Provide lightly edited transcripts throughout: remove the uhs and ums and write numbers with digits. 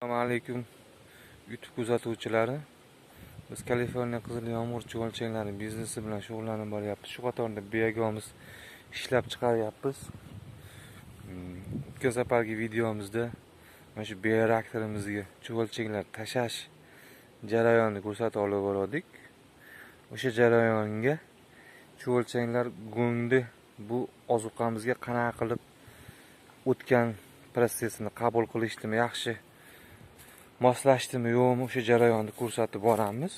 Assalomu alaykum YouTube kuzatuvchilari. Biz Kaliforniya qizil yomg'ir chuvalchanglari biznesi bilan shug'ullanib boryapmiz. Shu qatorda biyagamiz ishlab chiqaryapmiz. O'tgan safargi videomizda mana shu bioreaktorimizga chuvalchanglar tashash jarayonini ko'rsatib olib bordik. O'sha jarayonga chuvalchanglar go'ngda bu ozuqamizga qanaqa qilib o'tgan protsessini qabul qilishdimi, yaxshi moslashdimi yo'qmi, o'sha jarayonni ko'rsatib boramiz.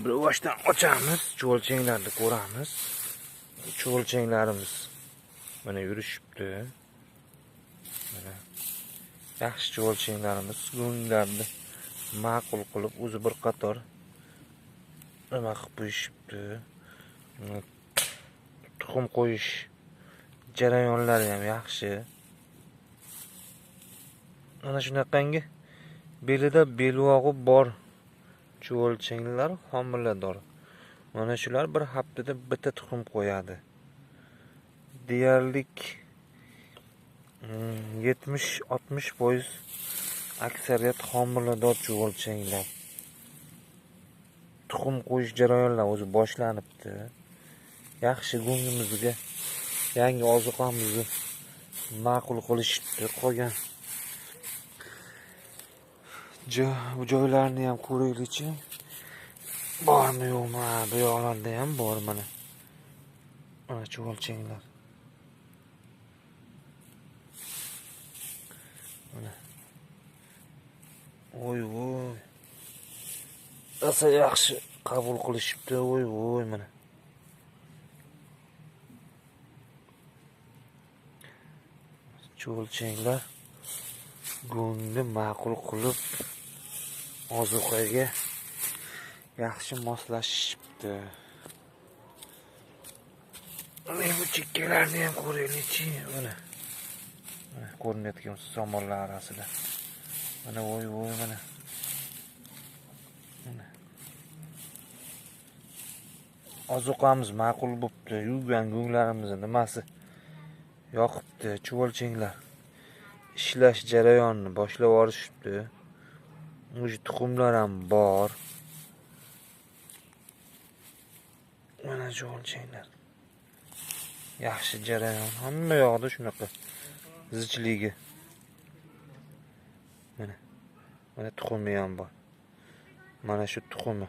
Bir boshdan ochamiz, chuvalchanglarni ko'ramiz. Chuvalchanglarimiz mana yurishibdi. Mana yaxshi chuvalchanglarimiz go'nglarni ma'qul qilib o'zi bir qator nima qilib qo'yishibdi. Tuxum qo'yish jarayonlari ham yaxshi. Mana shunaqangi belida belvog'i bor chuvalchanglar homilador. Mana shular bir haftada bitta tuxum qo'yadi. Deyarli 70-60% aksariyat homilador chuvalchanglar. Tuxum qo'yish jarayonlari o'zi boshlanibdi. Yaxshi go'ngimizga yangi ozuqamizni ma'qul qilishibdi. Qolgan joylarni ham ko'raylikchi. Bormi yo'qmi? Bu yoqlarda ham bor mana. Mana chuvalchanglar. Mana. Voy. Asa yaxshi qabul qilishibdi. Voy mana. Chuvalchanglar go'ngni ma'qul qilib ozuqaga yaxshi moslashibdi. Mana bu chekkalarni ham ko'raylikchi. Mana ko'rinayotgan somonlar orasida. Mana voy mana. Ozuqamiz ma'qul bo'pti. Yuvgan go'nglarimizni nimasi yoqibdi. Chuvalchanglar ishlash jarayonini boshlab yuborishibdi. O'sha tuxumlar ham bor. Mana chuvalchanglar. Yaxshi jarayon. Hamma yoqda shunaqa zichligi. Mana tuxumi ham bor. Mana shu tuxumi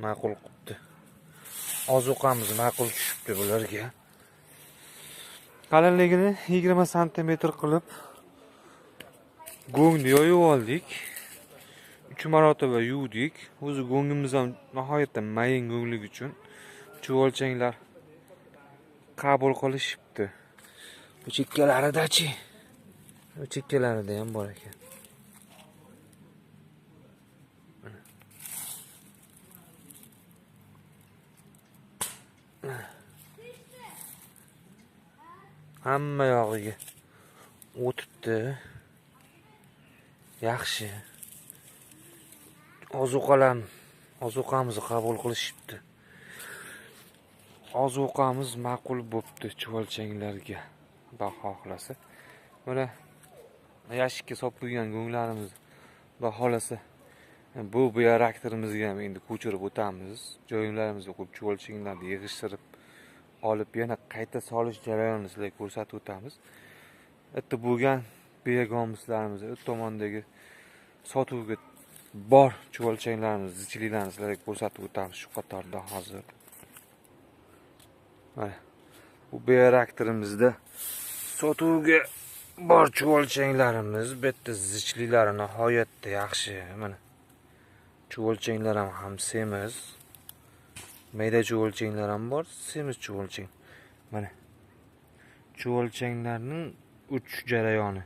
ma'qul qilibdi. Ozuqamiz ma'qul tushibdi bularga. Qalinligini 20 sm qilib go'ngni yoyib oldik. 3 marotaba yuvdik. O'zi go'ngimiz ham nihoyatda mayin go'nglik uchun chuvalchanglar qabul qilishibdi. Bu chekkalaridachi. Bu chekkalarida ham bor ekan. Hamma yog'iga o'tibdi. Yaxshi. Ozuqamizni qabul qilishibdi. Ozuqamiz ma'qul bo'pti chuvalchanglarga. Xudo xohlasa. Mana yashikka solib qo'ygan go'nglarimiz Xudo xohlasa bu bioreaktorimizga ham endi ko'chirib o'tamiz. Joylarimizga qo'yib chuvalchanglarni yig'ishtirib olib yana qayta solish jarayonini sizlarga ko'rsatib o'tamiz. Bitta bo'lgan biogamizlarimizni o't tomondagi sotuvga bor chuvalchanglarimiz zichliklarini sizlarga ko'rsatib o'tamiz shu qatorda hozir. Mana bu bioreaktorimizda sotuvga bor chuvalchanglarimiz, bitta zichliklari nihoyatda yaxshi. Mana chuvalchanglar ham semiz. Mayda chuvalchanglar ham bor, semiz chuvalchang. Mana chuvalchanglarning uchish jarayoni.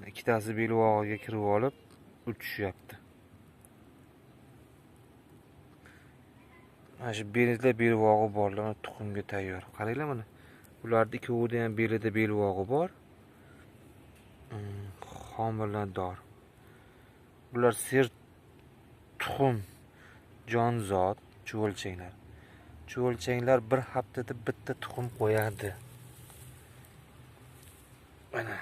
Ikkitasi belvog'iga kirib olib uchishyapti. Mana shu belida belvog'i borlar, tuxumga tayyor. Qaranglar mana. Bularning ikkovida ham belida belvog'i bor. Homilador. Bular ser tuxum jonzot chuvalchanglar. Chuvalchanglar bir haftada bitta tuxum qo'yadi. Mana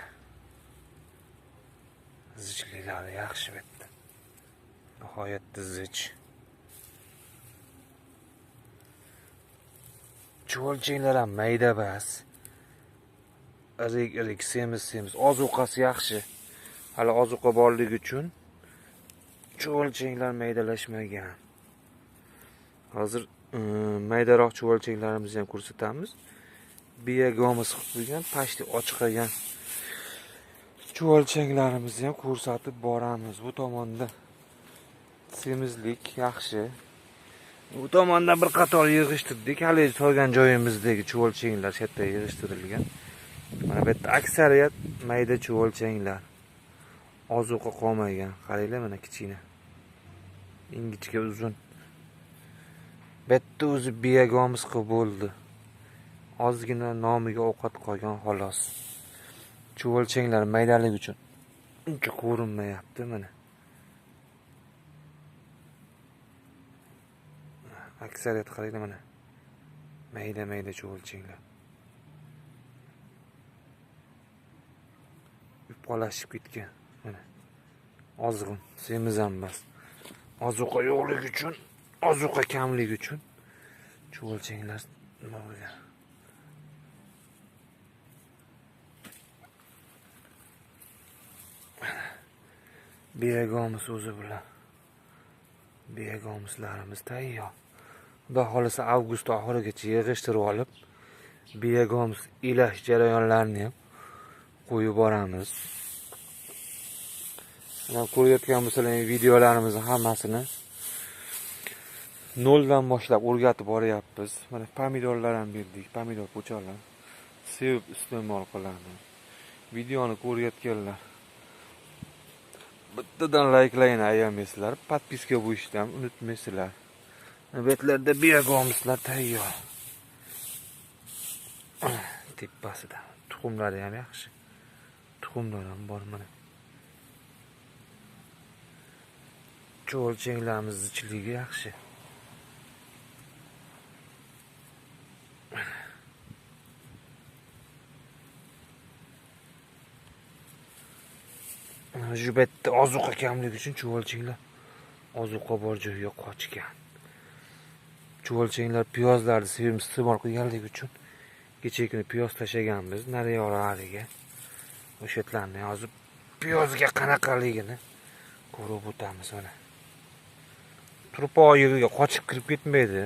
Zichliklari yaxshi bitta. Nihoyatda zich. Chuvalchanglar ham mayda bas. Irik semiz. Ozuqasi yaxshi. Hali ozuqa borligi uchun chuvalchanglar maydalashmagan. Hozir maydaroq chuvalchanglarimizni ham ko'rsatamiz. Biyagamiz qilib qo'ygan, pashti ochiq qolgan chuvalchanglarimizni ham ko'rsatib boramiz. Bu tomonda semizlik yaxshi. Bu tomonda bir qator yig'ishtirdik. Hali solgan joyimizdagi chuvalchanglar shu yerda yig'ishtirilgan. Mana bu yerda aksariyat mayda chuvalchanglar. Ozuqa qolmagan. Qaranglar, mana kichkina. Ingichka uzun. Bitta o'zi biyagamiz qilib bo'ldi. Ozgina nomiga ovqat qolgan xolos. Chuvalchanglar maydalik uchun uncha ko'rinmayapti mana. Aksariyat qaranglar mana. Mayda chuvalchanglar. Qolashib ketgan mana. Ozg'in, semiz ham emas. Ozuqa yo'qligi uchun, ozuqa kamligi uchun chuvalchanglar nima bo'lgan? Biyagamiz o'zi bilan. Biyagamizlarimiz tayyor. Xudo xolasa avgust oxirigacha yig'ishtirib olib, biyagamiz ilash jarayonlarini ham qo'yib boramiz. Mana ko'rayotgan bo'lsalaringiz videolarimizni hammasini noldan boshlab o'rgatib boryapmiz. Mana pomidorlar ham berdik, pomidor po'choqlar. Sevib iste'mol qiladi. Videoni ko'rayotganlar bittadan layklayni ayamaysizlar, podpiska bo'lishni ham unutmaysizlar. Betlarda biyagamizlar tayyor. Tepasida tuxumlari ham yaxshi. Tuxumlar ham bor mana. Chuvalchanglarimiz zichligi yaxshi. Shu betda ozuqa kamligi uchun chuvalchanglar ozuqa bor joyga qochgan. Chuvalchanglar piyozlarni sevib iste'mol qilganligi uchun kecha kuni piyoz tashaganmiz nariyoqlariga. O'sha yerlarni yozib piyozga qanaqaligini ko'rib o'tamiz mana. Turpoq yeriga qochib kirib ketmaydi.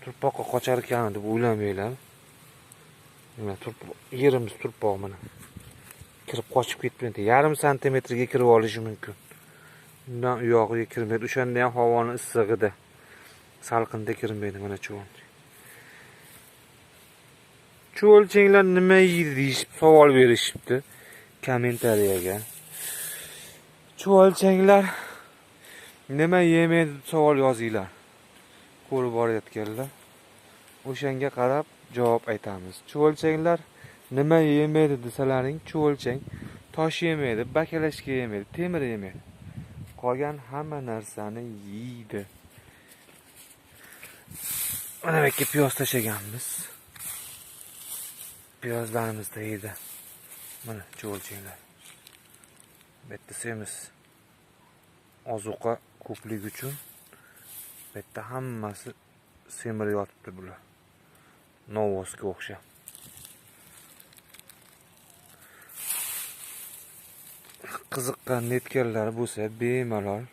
Turpoqqa qochar ekan deb o'ylamanglar. Mana yerimiz turpoq mana. Kirib qochib ketmaydi. Yarim santimetrga kirib olishi mumkin. Undan u yog'iga kirmaydi. O'shanda ham havoning issig'ida, salqinda kirmaydi mana chuvalchang. Chuvalchanglar nima yeydi deyishib savol berishibdi kommentariyaga. Chuvalchanglar nima yemaydi deb savol yozinglar. Ko'rib borayotganlar. O'shanga qarab javob aytamiz. Chuvalchanglar nima yemaydi desalaring, chuvalchang tosh yemaydi, bakalashka yemaydi, temir yemaydi. Qolgan hamma narsani yeydi. Mana bu yerga piyoz tashaganmiz. Piyozlarimiz da yeydi. Mana chuvalchanglar. Bitta semiz. Ozuqa ko'pligi uchun bitta hammasi semirib yotibdi bular. Novosga o'xshab. Qiziqqan netganlar bo'lsa bemalol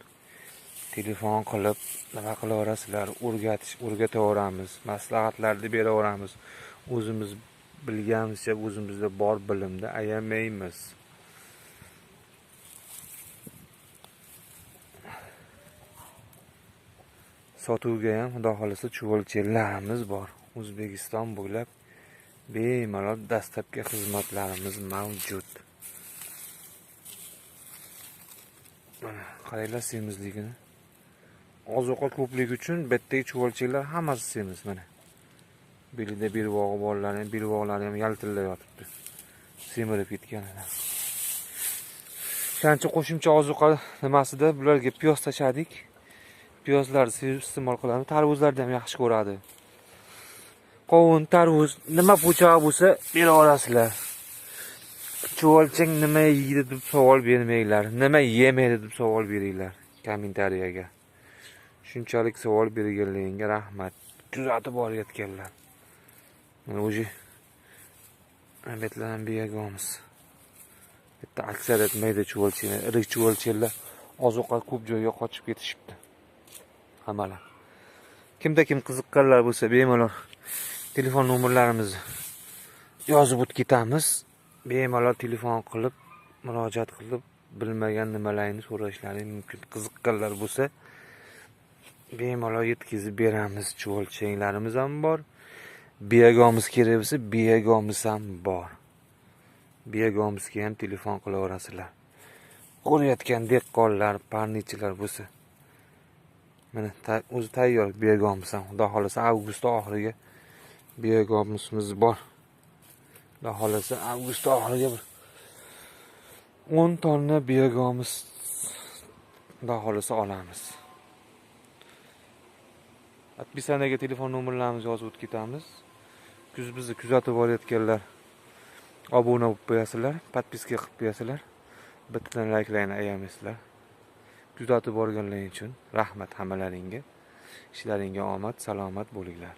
telefon qilib nima qilaverasizlar, o'rgataveramiz, maslahatlarni beraveramiz. O'zimiz bilganimizcha o'zimizda bor bilimda ayamaymiz. Sotuvga ham xudo xolasa chuvalchanglarimiz bor. O'zbekiston bo'ylab bemalol dastlabki xizmatlarimiz mavjud. Mana qaranglar semizligini. Ozuqa ko'pligi uchun bittagi chuvalchanglar hammasi semiz mana. Belida belvog'i borlar ham, belvoqlari ham yaltillab yotibdi. Semirib ketganidan. Shancha qo'shimcha ozuqa nimasida bularga piyoz tashadik. Piyozlarni sevib iste'mol qilamiz. Tarvuzlarni ham yaxshi ko'radi. Qovun, tarvuz, nima po'chog'i bo'lsa bera olasizlar. chuvalchang nima yeydi deb savol bermanglar. Nima yemaydi deb savol beringlar kommentariyaga. Shunchalik savol berganlaringga rahmat. Kuzatib borayotganlar. Mana o'zi albatlar biyagamiz. Bitta aksariyat mayda chuvalchanglar, irik chuvalchanglar ozuqa ko'p joyga qochib ketishibdi. Hammalar. Kimda kim qiziqqanlar bo'lsa, bemalol telefon nomerlarimizni yozib o'tib ketamiz. Bemalol telefon qilib, murojaat qilib, bilmagan nimalarni so'rashlaring mumkin. Qiziqqanlar bo'lsa, bemalol yetkazib beramiz. Chuvalchanglarimiz ham bor. Biyagamiz kerak bo'lsa, biyagamiz ham bor. Biyagimizga ham telefon qilaverasizlar. Ko'rayotgan dehqonlar, parnichilar bo'lsa, mana o'zi tayyor biyagimiz ham. Xudo xolasa avgust oxiriga biyagimizimiz bor. Xudo xolasa avgust oxiriga 10 tonna biyagimiz xudo xolasa olamiz. Atpisanaga telefon nomerlarimizni yozib o'tib ketamiz. Bizni kuzatib borayotganlar obuna bo'lib qo'yasizlar, podpiska qilib qo'yasizlar. Bittadan layklayni ayamaysizlar. Kuzatib borganlaring uchun rahmat hammalaringga. Ishlaringga omad, salomat bo'linglar.